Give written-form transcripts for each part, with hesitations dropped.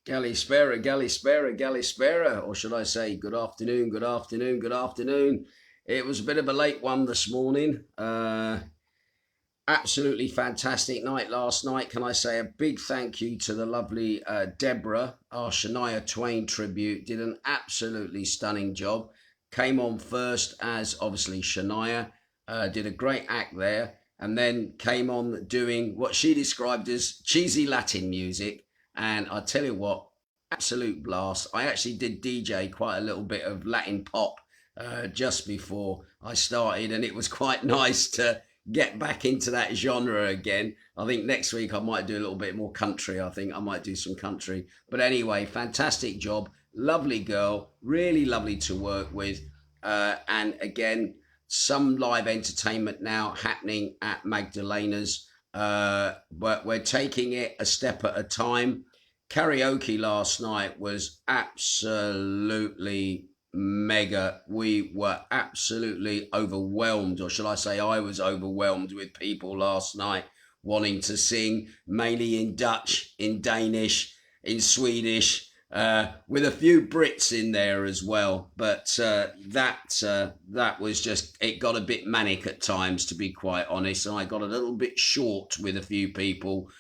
Galispera, Galispera, Galispera, or should I say good afternoon, good afternoon, good afternoon. It was a bit of a late one this morning. Absolutely fantastic night last night. Can I say a big thank you to the lovely Deborah, our Shania Twain tribute, did an absolutely stunning job. Came on first as obviously Shania, did a great act there, and then came on doing what she described as cheesy Latin music. And I tell you what, absolute blast. I actually did DJ quite a little bit of Latin pop just before I started, and it was quite nice to get back into that genre again. I think next week I might do a little bit more country. I think I might do some country. But anyway, fantastic job. Lovely girl, really lovely to work with. And again, some live entertainment now happening at Magdalena's. But we're taking it a step at a time. Karaoke last night was absolutely mega. We were absolutely overwhelmed, or shall I say I was overwhelmed with people last night wanting to sing, mainly in Dutch, in Danish, in Swedish, with a few Brits in there as well. But that was just, it got a bit manic at times, to be quite honest, and I got a little bit short with a few people.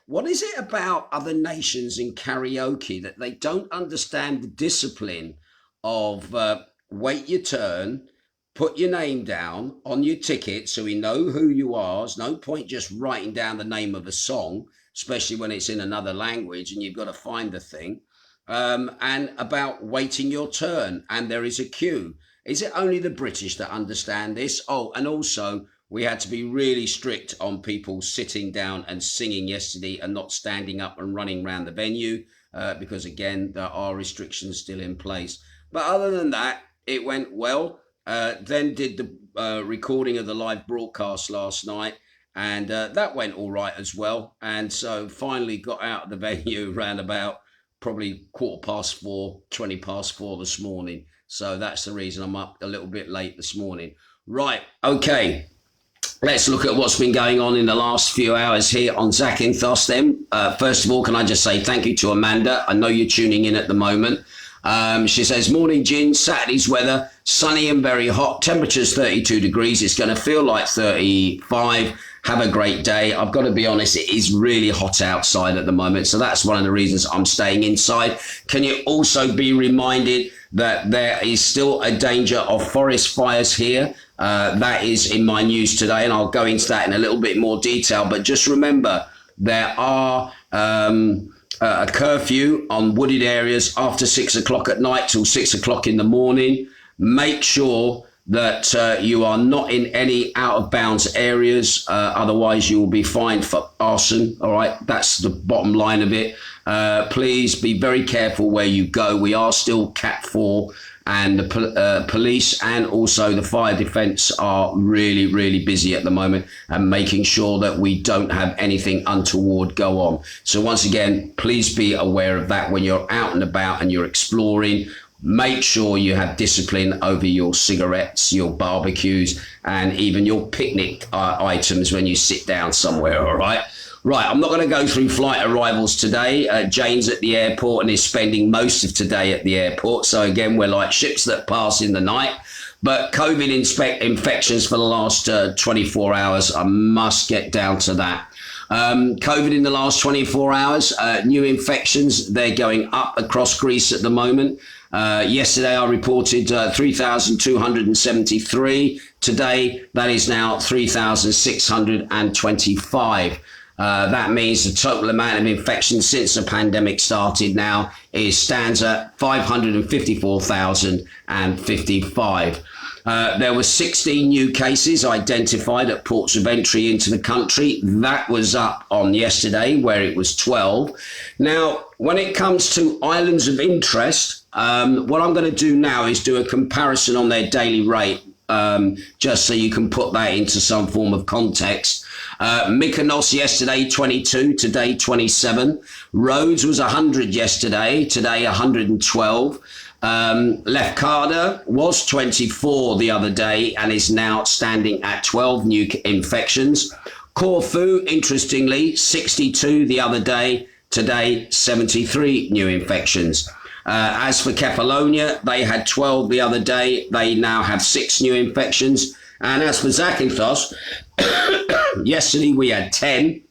What is it about other nations in karaoke that they don't understand the discipline of wait your turn, put your name down on your ticket so we know who you are. There's no point just writing down the name of a song, especially when it's in another language and you've got to find the thing. And about waiting your turn, and there is a queue. Is it only the British that understand this? Oh, and also we had to be really strict on people sitting down and singing yesterday and not standing up and running around the venue because, again, there are restrictions still in place. But other than that, it went well. Then did the recording of the live broadcast last night, and that went all right as well. And so finally got out of the venue around about probably 4:15, 4:20 this morning. So that's the reason I'm up a little bit late this morning. Right, okay. Let's look at what's been going on in the last few hours here on Zakynthos then. First of all, can I just say thank you to Amanda. I know you're tuning in at the moment. She says, morning, Ginge, Saturday's weather, sunny and very hot, temperature's 32 degrees. It's going to feel like 35. Have a great day. I've got to be honest, it is really hot outside at the moment. So that's one of the reasons I'm staying inside. Can you also be reminded that there is still a danger of forest fires here? That is in my news today, and I'll go into that in a little bit more detail. But just remember, there are a curfew on wooded areas after 6 o'clock at night till 6 o'clock in the morning. Make sure that you are not in any out of bounds areas. Otherwise, you will be fined for arson. All right, that's the bottom line of it. Please be very careful where you go. We are still Cat 4, and the police and also the fire defence are really, really busy at the moment and making sure that we don't have anything untoward go on. So once again, please be aware of that when you're out and about and you're exploring. Make sure you have discipline over your cigarettes, your barbecues, and even your picnic items when you sit down somewhere, all right? Right, I'm not going to go through flight arrivals today. Jane's at the airport and is spending most of today at the airport. So again, we're like ships that pass in the night. But COVID infections for the last 24 hours, I must get down to that. COVID in the last 24 hours, new infections, they're going up across Greece at the moment. Yesterday I reported 3,273. Today, that is now 3,625. That means the total amount of infections since the pandemic started now stands at 554,055. There were 16 new cases identified at ports of entry into the country. That was up on yesterday, where it was 12. Now, when it comes to islands of interest, what I'm going to do now is do a comparison on their daily rate, just so you can put that into some form of context. Mykonos yesterday, 22, today 27. Rhodes was 100 yesterday, today 112. Lefkada was 24 the other day and is now standing at 12 new infections. Corfu, interestingly, 62 the other day, Today, 73 new infections. As for Kefalonia, they had 12 the other day. They now have 6 new infections. And as for Zakynthos, yesterday we had 10.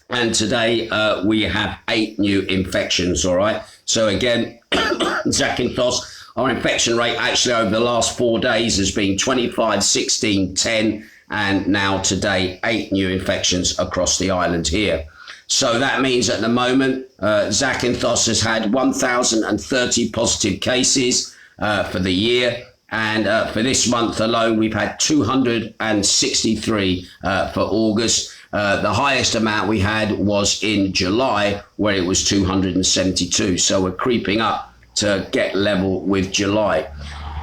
And today we have 8 new infections, all right? So again, Zakynthos, our infection rate actually over the last 4 days has been 25, 16, 10, and now today 8 new infections across the island here. So that means at the moment, Zakynthos has had 1,030 positive cases for the year. And for this month alone, we've had 263 for August. The highest amount we had was in July, where it was 272. So we're creeping up to get level with July.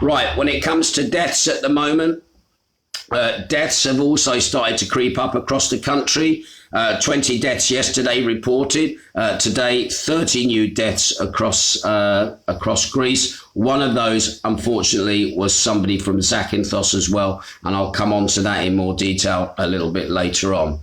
Right, when it comes to deaths at the moment, deaths have also started to creep up across the country. 20 deaths yesterday reported. Today, 30 new deaths across Greece. One of those, unfortunately, was somebody from Zakynthos as well, and I'll come on to that in more detail a little bit later on.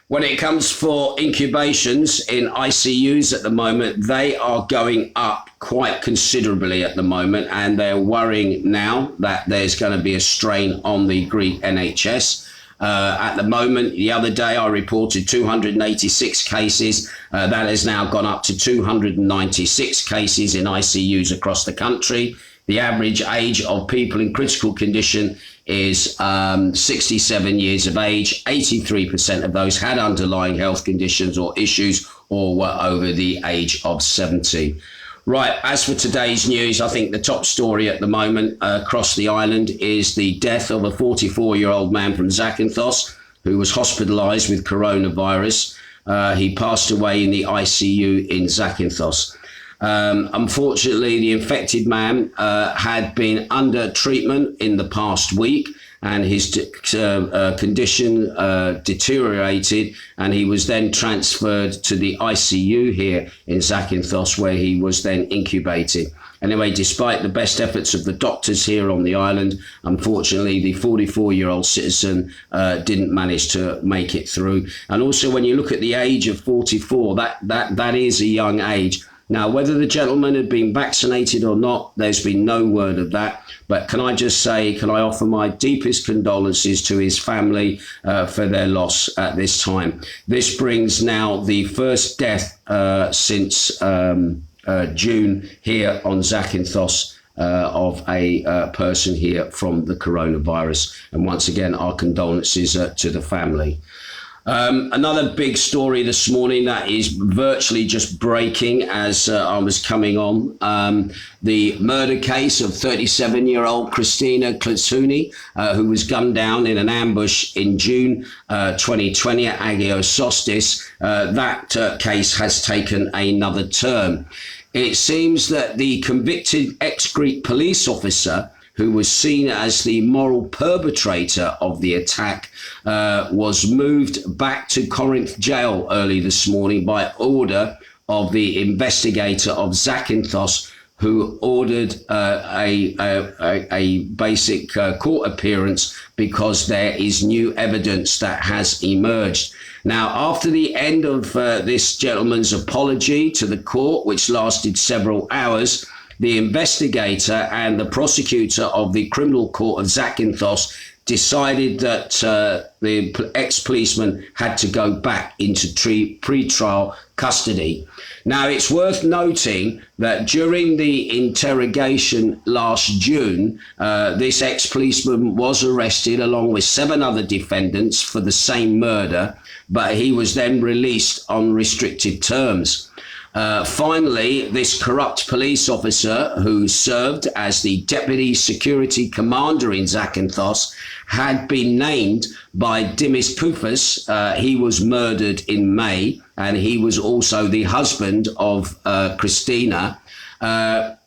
When it comes for incubations in ICUs at the moment, they are going up quite considerably at the moment, and they're worrying now that there's going to be a strain on the Greek NHS. At the moment, the other day I reported 286 cases. That has now gone up to 296 cases in ICUs across the country. The average age of people in critical condition is 67 years of age. 83% of those had underlying health conditions or issues or were over the age of 70. Right, as for today's news, I think the top story at the moment across the island is the death of a 44-year-old man from Zakynthos who was hospitalised with coronavirus. He passed away in the ICU in Zakynthos. Unfortunately, the infected man had been under treatment in the past week, and his condition deteriorated, and he was then transferred to the ICU here in Zakynthos, where he was then incubated. Anyway, despite the best efforts of the doctors here on the island, unfortunately, the 44-year-old citizen didn't manage to make it through. And also, when you look at the age of 44, that is a young age. Now, whether the gentleman had been vaccinated or not, there's been no word of that. But can I just say, can I offer my deepest condolences to his family for their loss at this time. This brings now the first death since June here on Zakynthos of a person here from the coronavirus. And once again, our condolences to the family. Another big story this morning that is virtually just breaking as I was coming on. The murder case of 37-year-old Christina Kloutsinioti, who was gunned down in an ambush in June 2020 at Agios Sostis. That case has taken another turn. It seems that the convicted ex-Greek police officer, who was seen as the moral perpetrator of the attack, was moved back to Corinth jail early this morning by order of the investigator of Zakynthos, who ordered a basic court appearance because there is new evidence that has emerged. Now, after the end of this gentleman's apology to the court, which lasted several hours, the investigator and the prosecutor of the criminal court of Zakynthos decided that the ex-policeman had to go back into pre-trial custody. Now, it's worth noting that during the interrogation last June, this ex-policeman was arrested along with 7 other defendants for the same murder, but he was then released on restricted terms. Finally, this corrupt police officer who served as the deputy security commander in Zakynthos had been named by Dimis Koufos. He was murdered in May, and he was also the husband of Christina.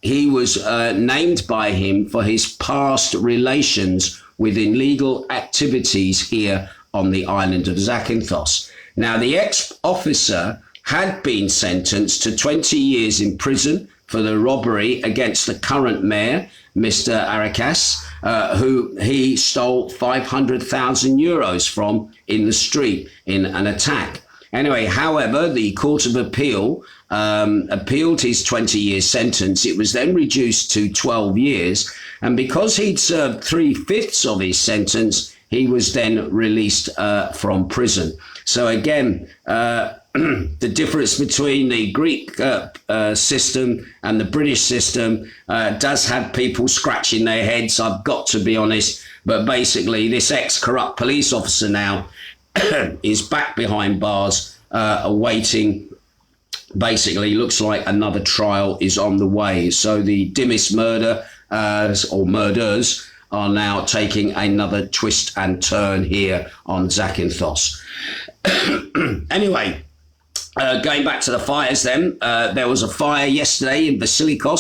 He was named by him for his past relations with illegal activities here on the island of Zakynthos. Now, the ex-officer had been sentenced to 20 years in prison for the robbery against the current mayor, Mr. Arakas, who he stole 500,000 euros from in the street in an attack. Anyway, however, the Court of Appeal appealed his 20-year sentence. It was then reduced to 12 years. And because he'd served 3/5 of his sentence, he was then released from prison. So again, the difference between the Greek system and the British system does have people scratching their heads, I've got to be honest. But basically, this ex-corrupt police officer now is back behind bars, awaiting, basically, looks like another trial is on the way. So the Dimis murder, or murders, are now taking another twist and turn here on Zakynthos. Anyway, going back to the fires then, there was a fire yesterday in Vasiliko,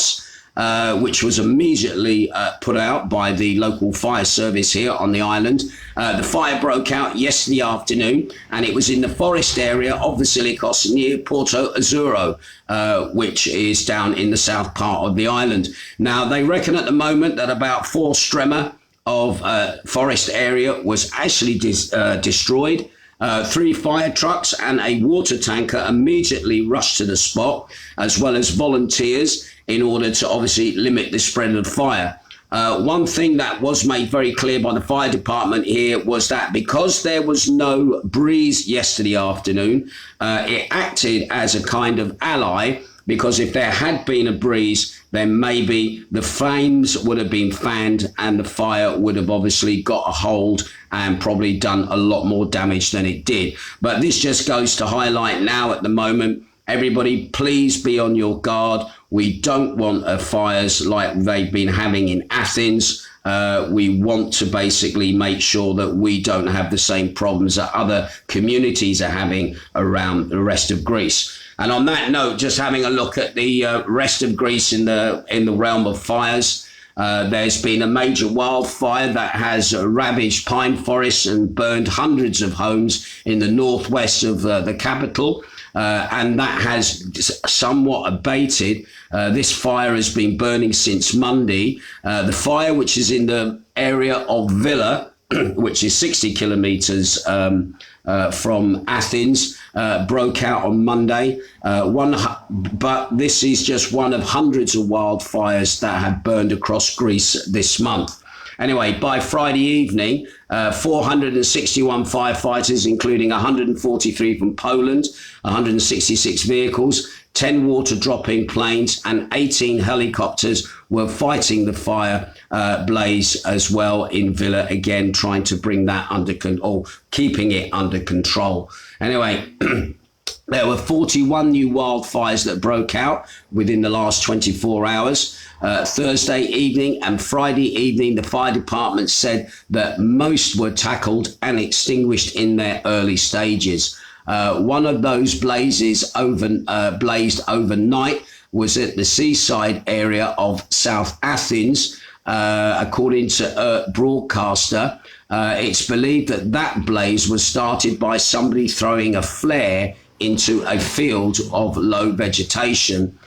which was immediately put out by the local fire service here on the island. The fire broke out yesterday afternoon, and it was in the forest area of Vasiliko near Porto Azzuro, which is down in the south part of the island. Now, they reckon at the moment that about 4 stremmata of forest area was actually destroyed. 3 fire trucks and a water tanker immediately rushed to the spot, as well as volunteers, in order to obviously limit the spread of the fire. One thing that was made very clear by the fire department here was that because there was no breeze yesterday afternoon, it acted as a kind of ally, because if there had been a breeze, then maybe the flames would have been fanned and the fire would have obviously got a hold and probably done a lot more damage than it did. But this just goes to highlight now at the moment, everybody, please be on your guard. We don't want fires like they've been having in Athens. We want to basically make sure that we don't have the same problems that other communities are having around the rest of Greece. And on that note, just having a look at the rest of Greece in the realm of fires, there's been a major wildfire that has ravaged pine forests and burned hundreds of homes in the northwest of the capital. And that has somewhat abated. This fire has been burning since Monday. The fire, which is in the area of Villa, which is 60 kilometers from Athens, broke out on Monday. But this is just one of hundreds of wildfires that have burned across Greece this month. Anyway, by Friday evening, 461 firefighters, including 143 from Poland, 166 vehicles, 10 water-dropping planes and 18 helicopters were fighting the fire blaze as well in Villa, again trying to bring that under control, keeping it under control. Anyway, there were 41 new wildfires that broke out within the last 24 hours. Thursday evening and Friday evening, the fire department said that most were tackled and extinguished in their early stages. One of those blazes blazed overnight was at the seaside area of South Athens. According to broadcaster, it's believed that that blaze was started by somebody throwing a flare into a field of low vegetation,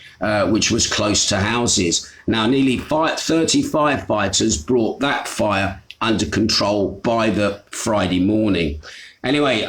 which was close to houses. Now, nearly 30 firefighters brought that fire under control by the Friday morning. Anyway,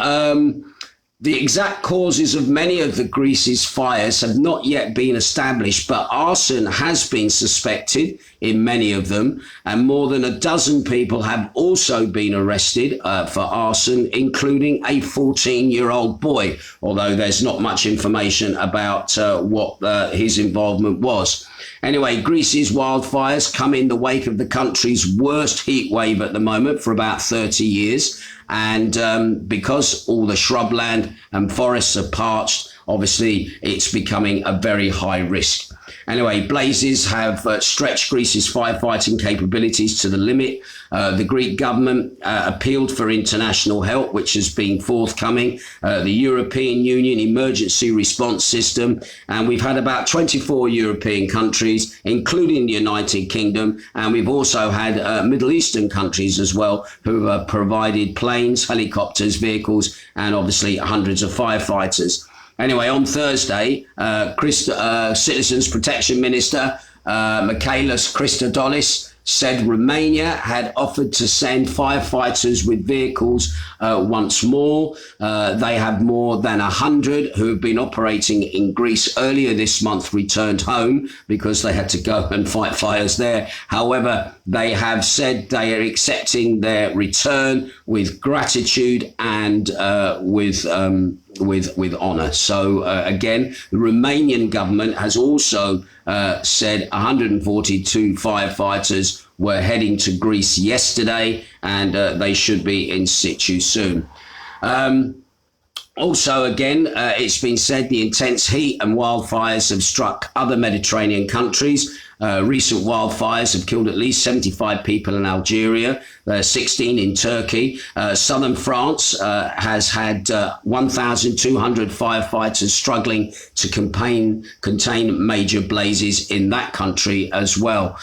the exact causes of many of the Greece's fires have not yet been established, but arson has been suspected in many of them, and more than a dozen people have also been arrested for arson, including a 14-year-old boy, although there's not much information about what his involvement was. Anyway, Greece's wildfires come in the wake of the country's worst heat wave at the moment for about 30 years. And because all the shrubland and forests are parched, obviously it's becoming a very high risk. Anyway, blazes have stretched Greece's firefighting capabilities to the limit. The Greek government appealed for international help, which has been forthcoming. The European Union Emergency Response System, and we've had about 24 European countries, including the United Kingdom, and we've also had Middle Eastern countries as well, who have provided planes, helicopters, vehicles, and obviously hundreds of firefighters. Anyway, on Thursday, Citizens Protection Minister Michaelis Christodoulis said Romania had offered to send firefighters with vehicles once more. They have more than 100 who have been operating in Greece earlier this month returned home because they had to go and fight fires there. However, they have said they are accepting their return with gratitude and with honour. So again, the Romanian government has also said 142 firefighters were heading to Greece yesterday, and they should be in situ soon. Also, again, it's been said the intense heat and wildfires have struck other Mediterranean countries. Recent wildfires have killed at least 75 people in Algeria, 16 in Turkey. Southern France has had 1,200 firefighters struggling to contain major blazes in that country as well.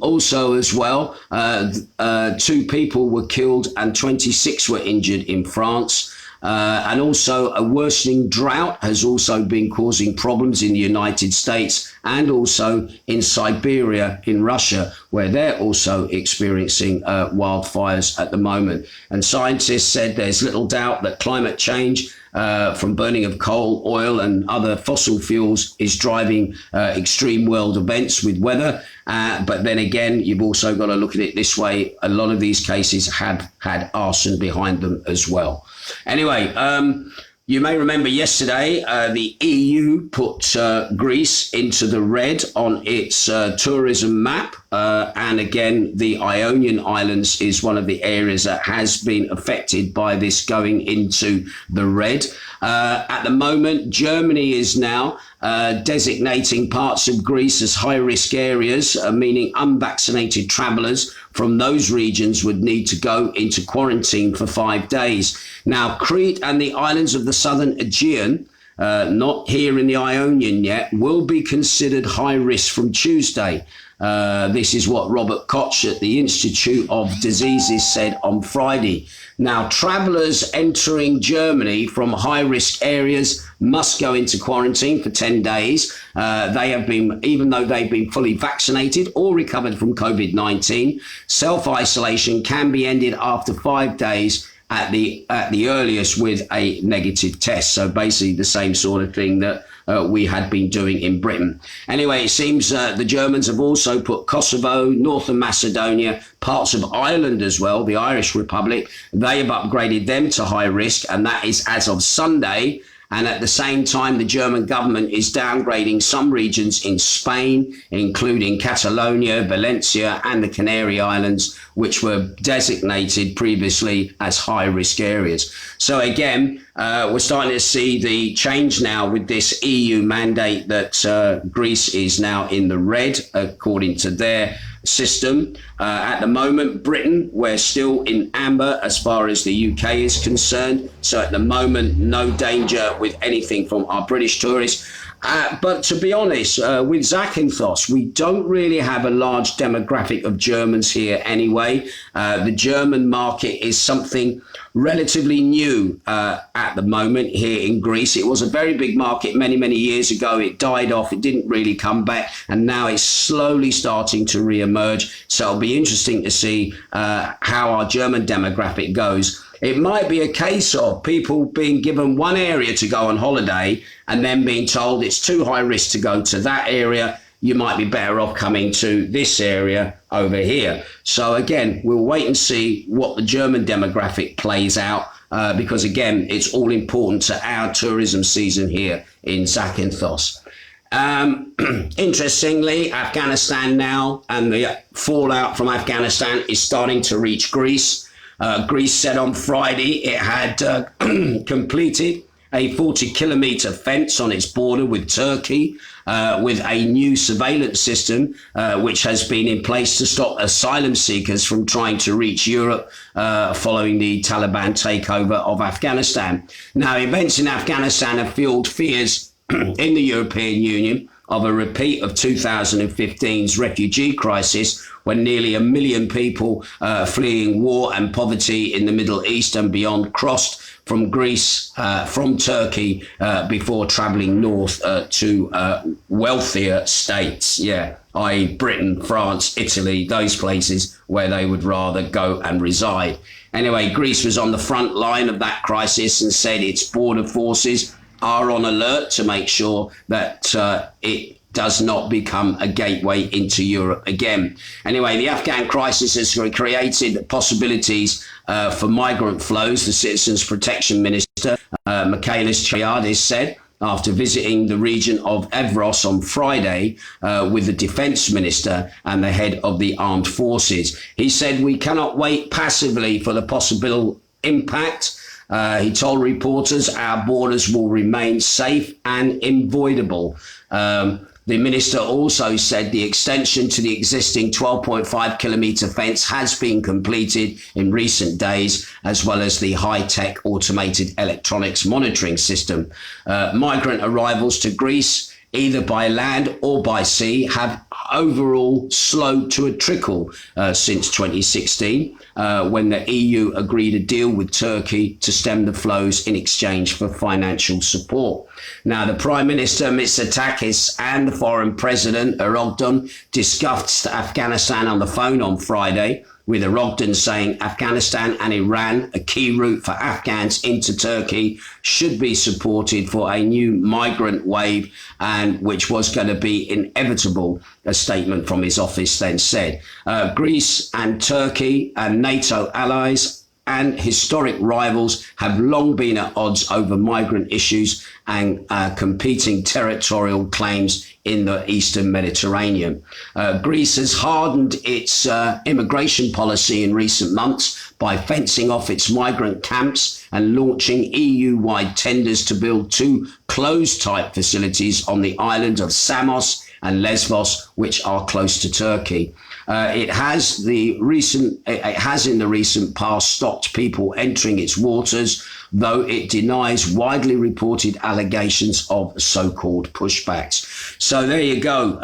Also as well, 2 people were killed and 26 were injured in France. And also a worsening drought has also been causing problems in the United States and also in Siberia in Russia, where they're also experiencing wildfires at the moment. And scientists said there's little doubt that climate change from burning of coal, oil and other fossil fuels is driving extreme world events with weather. But then again, you've also got to look at it this way. A lot of these cases have had arson behind them as well. Anyway, you may remember yesterday the EU put Greece into the red on its tourism map. And again, the Ionian Islands is one of the areas that has been affected by this going into the red. At the moment, Germany is now designating parts of Greece as high-risk areas, meaning unvaccinated travellers from those regions would need to go into quarantine for 5 days. Now, Crete and the islands of the southern Aegean, not here in the Ionian yet, will be considered high risk from Tuesday. This is what Robert Koch at the Institute of Diseases said on Friday. Now, travellers entering Germany from high-risk areas must go into quarantine for 10 days. They have been, even though they've been fully vaccinated or recovered from COVID-19, self-isolation can be ended after 5 days at the earliest with a negative test. So basically the same sort of thing that we had been doing in Britain. Anyway, it seems the Germans have also put Kosovo, Northern Macedonia, parts of Ireland as well, the Irish Republic. They have upgraded them to high risk, and that is as of Sunday. And at the same time, the German government is downgrading some regions in Spain, including Catalonia, Valencia, and the Canary Islands, which were designated previously as high-risk areas. So again, we're starting to see the change now with this EU mandate that Greece is now in the red, according to their system. At the moment, Britain, we're still in amber as far as the UK is concerned. So at the moment, no danger with anything from our British tourists. But to be honest, with Zakynthos, we don't really have a large demographic of Germans here anyway. The German market is something relatively new at the moment here in Greece. It was a very big market many, many years ago. It died off. It didn't really come back. And now it's slowly starting to re-emerge. So it'll be interesting to see how our German demographic goes. It might be a case of people being given one area to go on holiday and then being told it's too high risk to go to that area. You might be better off coming to this area over here. So again, we'll wait and see what the German demographic plays out because again, it's all important to our tourism season here in Zakynthos. Interestingly, Afghanistan now and the fallout from Afghanistan is starting to reach Greece. Greece said on Friday it had completed a 40-kilometre fence on its border with Turkey with a new surveillance system which has been in place to stop asylum seekers from trying to reach Europe following the Taliban takeover of Afghanistan. Now, events in Afghanistan have fueled fears in the European Union of a repeat of 2015's refugee crisis, when nearly 1 million people fleeing war and poverty in the Middle East and beyond crossed from Greece, from Turkey, before travelling north to wealthier states, i.e. Britain, France, Italy, those places where they would rather go and reside. Anyway, Greece was on the front line of that crisis and said its border forces are on alert to make sure that it does not become a gateway into Europe again. Anyway, the Afghan crisis has created possibilities for migrant flows, the Citizens Protection Minister, Michalis Chayadis, said after visiting the region of Evros on Friday with the Defence Minister and the head of the armed forces. He said, "We cannot wait passively for the possible impact." He told reporters our borders will remain safe and inviolable. The minister also said the extension to the existing 12.5 kilometre fence has been completed in recent days, as well as the high-tech automated electronics monitoring system. Migrant arrivals to Greece, either by land or by sea, have overall slowed to a trickle since 2016, when the EU agreed a deal with Turkey to stem the flows in exchange for financial support. Now, the Prime Minister, Mitsotakis, and the Foreign President, Erdogan, discussed Afghanistan on the phone on Friday, with Erdogan saying Afghanistan and Iran, a key route for Afghans into Turkey, should be supported for a new migrant wave, and which was going to be inevitable, a statement from his office then said. Greece and Turkey and NATO allies and historic rivals have long been at odds over migrant issues and competing territorial claims in the Eastern Mediterranean. Greece has hardened its immigration policy in recent months by fencing off its migrant camps and launching EU-wide tenders to build two closed-type facilities on the island of Samos and Lesbos, which are close to Turkey. It has in the recent past stopped people entering its waters, though it denies widely reported allegations of so-called pushbacks. So there you go.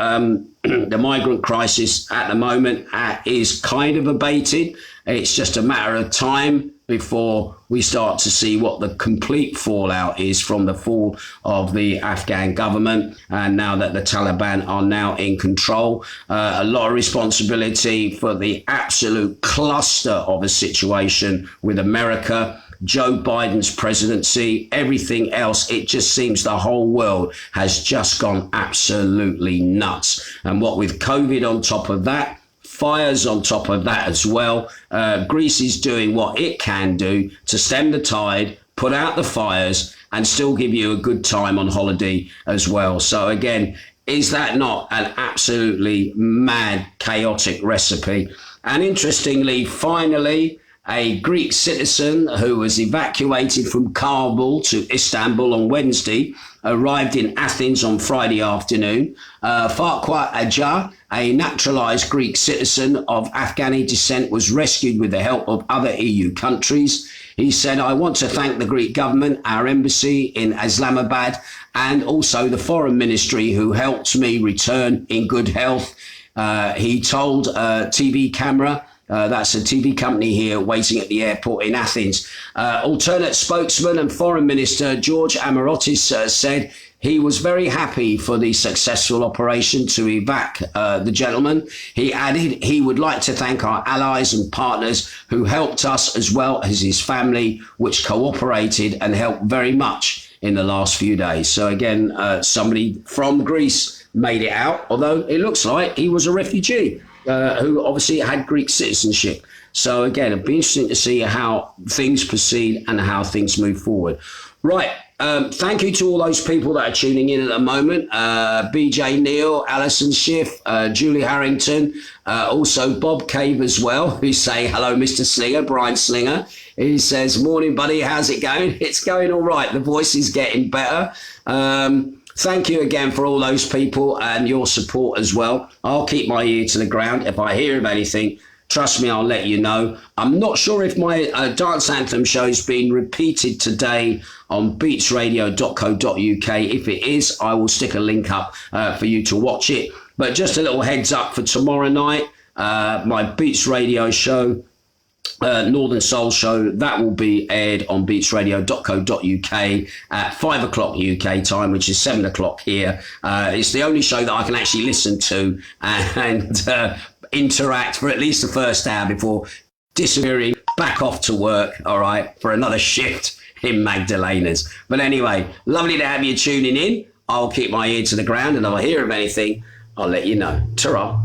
The migrant crisis at the moment is kind of abated. It's just a matter of time before we start to see what the complete fallout is from the fall of the Afghan government. And now that the Taliban are now in control, a lot of responsibility for the absolute cluster of a situation with America, Joe Biden's presidency, everything else. It just seems the whole world has just gone absolutely nuts. And what with COVID on top of that, fires on top of that as well, Greece is doing what it can do to stem the tide, put out the fires, and still give you a good time on holiday as well. So again, is that not an absolutely mad, chaotic recipe? And interestingly, finally, a Greek citizen who was evacuated from Kabul to Istanbul on Wednesday arrived in Athens on Friday afternoon. Farquhar Ajar, a naturalised Greek citizen of Afghani descent, was rescued with the help of other EU countries. He said, "I want to thank the Greek government, our embassy in Islamabad, and also the foreign ministry who helped me return in good health." He told TV Camera, that's a TV company here waiting at the airport in Athens. Alternate spokesman and Foreign Minister George Amorotis said he was very happy for the successful operation to evac the gentleman. He added he would like to thank our allies and partners who helped us, as well as his family, which cooperated and helped very much in the last few days. So again, somebody from Greece made it out, although it looks like he was a refugee who obviously had Greek citizenship. So again, it'd be interesting to see how things proceed and how things move forward. Right. Thank you to all those people that are tuning in at the moment. BJ Neal, Alison Schiff, Julie Harrington, also Bob Cave as well, who say, hello, Mr. Slinger, Brian Slinger. He says, morning, buddy, how's it going? It's going all right. The voice is getting better. Thank you again for all those people and your support as well. I'll keep my ear to the ground. If I hear of anything, trust me, I'll let you know. I'm not sure if my Dance Anthem show's been repeated today on beatsradio.co.uk. If it is, I will stick a link up for you to watch it. But just a little heads up for tomorrow night, my Beats Radio show Northern Soul Show. That will be aired on beatsradio.co.uk at 5 o'clock UK time, which is 7 o'clock here. It's the only show that I can actually listen to and interact for at least the first hour before disappearing back off to work, all right, for another shift in Magdalena's. But anyway, lovely to have you tuning in. I'll keep my ear to the ground, and if I hear of anything, I'll let you know. Ta-ra.